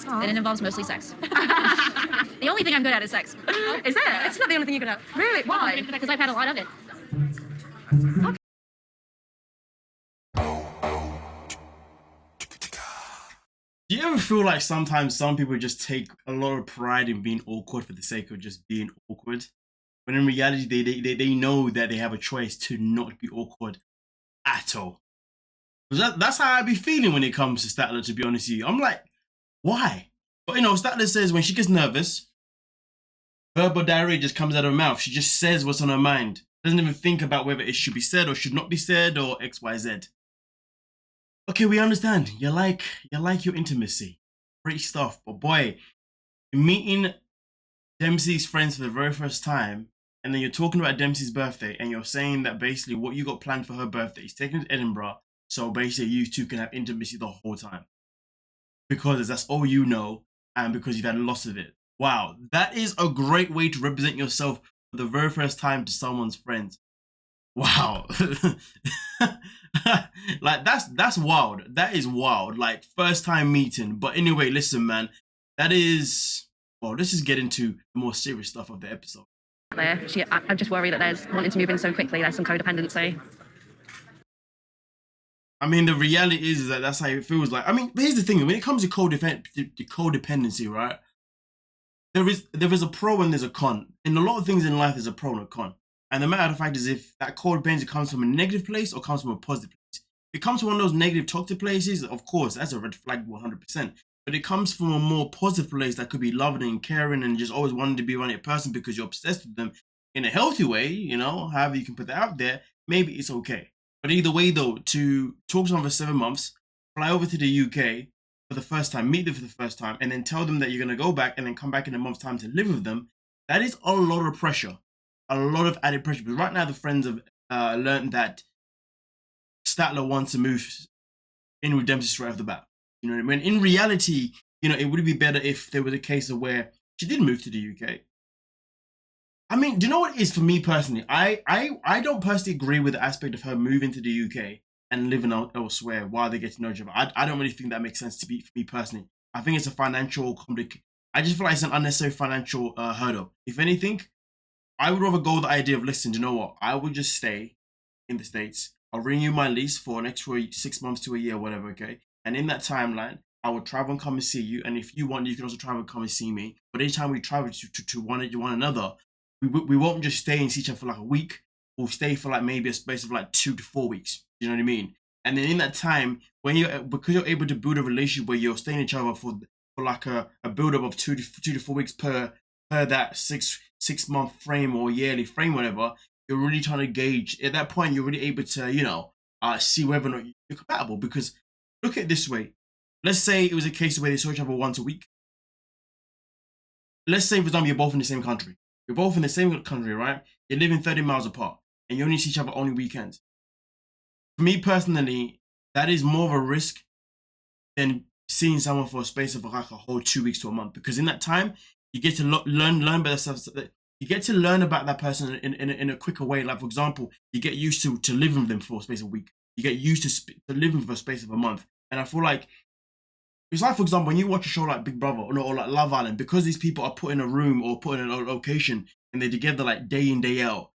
and it involves mostly sex. The only thing I'm good at is sex. Is it? It's not the only thing you're good at. Really? Why? Because I've had a lot of it. Do you ever feel like sometimes some people just take a lot of pride in being awkward for the sake of just being awkward? When in reality, they know that they have a choice to not be awkward at all. That's how I be feeling when it comes to Statler, to be honest with you. I'm like, why? But you know, Statler says when she gets nervous, verbal diarrhea just comes out of her mouth. She just says what's on her mind. Doesn't even think about whether it should be said or should not be said or X, Y, Z. Okay, we understand. You like your intimacy. Great stuff. But boy, meeting Dempsey's friends for the very first time, and then you're talking about Dempsey's birthday, and you're saying that basically what you got planned for her birthday is taking her to Edinburgh, so basically you two can have intimacy the whole time. Because that's all you know, and because you've had lots of it. Wow, that is a great way to represent yourself for the very first time to someone's friends. Wow. Like that's wild. That is wild. Like first time meeting. But anyway, listen, man. That is, well, let's just get into the more serious stuff of the episode. I just worry that there's wanting to move in so quickly. There's some codependency. I mean, the reality is that that's how it feels like. I mean, but here's the thing. When it comes to codependency, right? There is a pro and there's a con. In a lot of things in life, there's a pro and a con. And the matter of fact is if that codependency comes from a negative place or comes from a positive place. If it comes from one of those negative toxic places, of course, that's a red flag 100%. But it comes from a more positive place that could be loving and caring and just always wanting to be around a person because you're obsessed with them in a healthy way, you know, however you can put that out there, maybe it's okay. But either way though, to talk to someone for 7 months, fly over to the UK for the first time, meet them for the first time, and then tell them that you're going to go back and then come back in a month's time to live with them, that is a lot of pressure. A lot of added pressure. But right now, the friends have learned that Statler wants to move in with Dempsey straight off the bat. You know what I mean? In reality, you know, it would be better if there was a case of where she did move to the UK. I mean, do you know what it is for me personally? I don't personally agree with the aspect of her moving to the UK and living elsewhere while they get to know each other. I don't really think that makes sense for me personally. I think it's a financial complication. I just feel like it's an unnecessary financial hurdle. If anything, I would rather go with the idea of, listen, you know what? I would just stay in the States. I'll renew my lease for an extra 6 months to a year, whatever, okay? And in that timeline, I will travel and come and see you. And if you want, you can also travel and come and see me. But anytime we travel to one another, we won't just stay and see each other for like a week. We'll stay for like maybe a space of like 2 to 4 weeks. You know what I mean? And then in that time, because you're able to build a relationship where you're staying each other for like a build-up of 2 to 4 weeks per that six month frame or yearly frame, whatever, you're really trying to gauge. At that point, you're really able to, you know, see whether or not you're compatible. Because look at it this way. Let's say it was a case where they saw each other once a week. Let's say, for example, you're both in the same country. You're both in the same country, right? You're living 30 miles apart and you only see each other only weekends. For me personally, that is more of a risk than seeing someone for a space of like a whole 2 weeks to a month. Because in that time, you get to learn about yourself. You get to learn about that person in a quicker way. Like, for example, you get used to living with them for a space of a week. You get used to living for a space of a month. And I feel like, it's like, for example, when you watch a show like Big Brother or like Love Island, because these people are put in a room or put in a location and they're together like day in, day out,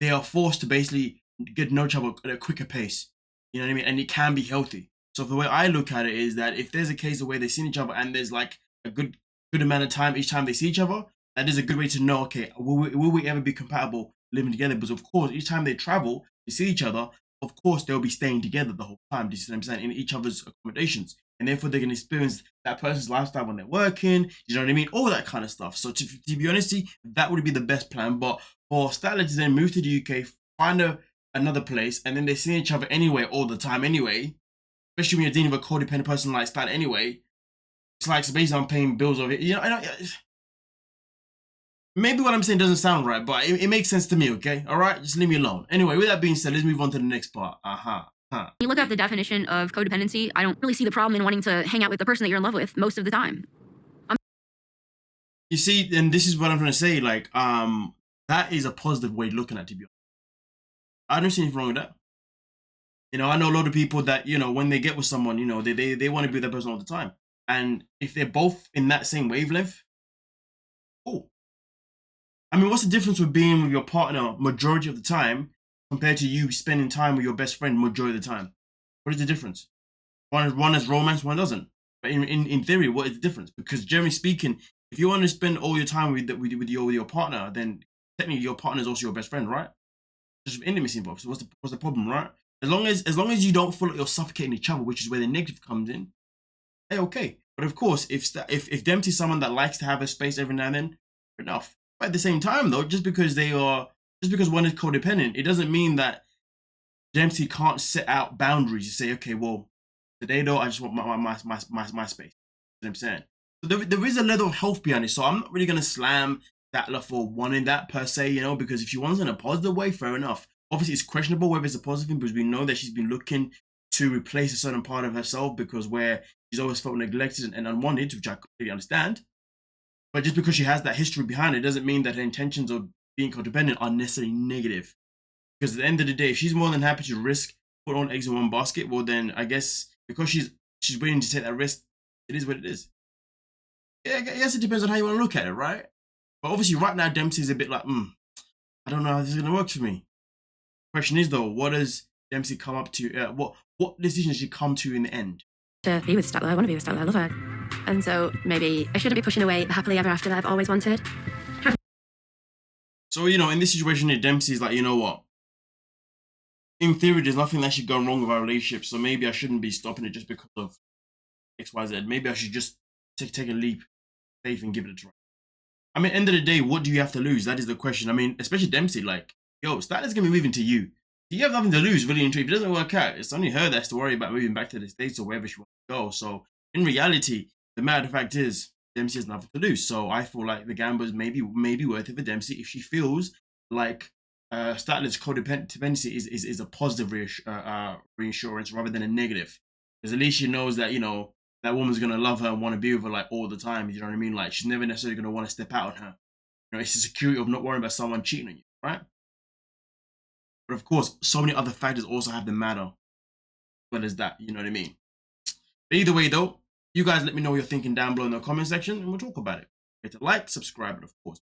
they are forced to basically get to know each other at a quicker pace. You know what I mean? And it can be healthy. So the way I look at it is that if there's a case of where they've seen each other and there's like a good amount of time each time they see each other, that is a good way to know, okay, will we ever be compatible living together? Because of course, each time they travel to see each other, of course, they'll be staying together the whole time, do you see what I'm saying, in each other's accommodations. And therefore, they can experience that person's lifestyle when they're working, you know what I mean? All that kind of stuff. So to be honest, that would be the best plan. But for Statler to then move to the UK, find another place, and then they see each other anyway all the time anyway, especially when you're dealing with a codependent person like Statler anyway, it's like, so basically I'm paying bills over it. You know, I know, maybe what I'm saying doesn't sound right, but it makes sense to me, okay? All right? Just leave me alone. Anyway, with that being said, let's move on to the next part. When you look up the definition of codependency, I don't really see the problem in wanting to hang out with the person that you're in love with most of the time. You see, and this is what I'm trying to say, like, that is a positive way of looking at it, to be honest. I don't see anything wrong with that. You know, I know a lot of people that, you know, when they get with someone, you know, they want to be with that person all the time. And if they're both in that same wavelength, cool. I mean, what's the difference with being with your partner majority of the time compared to you spending time with your best friend majority of the time? What is the difference? One has romance, one doesn't. But in theory, what is the difference? Because generally speaking, if you want to spend all your time with your partner, then technically your partner is also your best friend, right? Just intimacy involved. So what's the problem, right? As long as you don't feel like you're suffocating each other, which is where the negative comes in, hey, okay. But of course, if Dempsey's someone that likes to have a space every now and then, fair enough. But at the same time, though, just because one is codependent, it doesn't mean that Dempsey can't set out boundaries to say, okay, well, today though, I just want my space. You know what I'm saying? So there is a level of health behind it. So I'm not really gonna slam Statler for wanting that per se, you know, because if she wants it in a positive way, fair enough. Obviously, it's questionable whether it's a positive thing because we know that she's been looking to replace a certain part of herself because where she's always felt neglected and unwanted, which I completely understand. But just because she has that history behind it doesn't mean that her intentions of being codependent are necessarily negative. Because at the end of the day, if she's more than happy to risk put all eggs in one basket, well then I guess because she's willing to take that risk, it is what it is. Yeah, I guess it depends on how you want to look at it, right? But obviously right now Dempsey's a bit like, I don't know how this is gonna work for me. Question is though, what does Dempsey come up to? What decision does she come to in the end? To be with Statler, I want to be with Statler, I love her. And so maybe I shouldn't be pushing away the happily ever after that I've always wanted. So, you know, in this situation here, Dempsey's like, you know what? In theory, there's nothing that should go wrong with our relationship, so maybe I shouldn't be stopping it just because of XYZ. Maybe I should just take a leap of faith and give it a try. I mean, end of the day, what do you have to lose? That is the question. I mean, especially Dempsey, like, yo, Statler's gonna be moving to you. You have nothing to lose, really, and if it doesn't work out, it's only her that has to worry about moving back to the States or wherever she wants to go. So, in reality, the matter of fact is, Dempsey has nothing to lose. So, I feel like the gamble is maybe worth it for Dempsey if she feels like Statler's codependency is a positive reassurance rather than a negative. Because at least she knows that, you know, that woman's going to love her and want to be with her, like, all the time. You know what I mean? Like, she's never necessarily going to want to step out on her. You know, it's the security of not worrying about someone cheating on you, right? But of course, so many other factors also have to matter, as well as that, you know what I mean? But either way, though, you guys let me know what you're thinking down below in the comment section, and we'll talk about it. Hit the like, subscribe, and of course,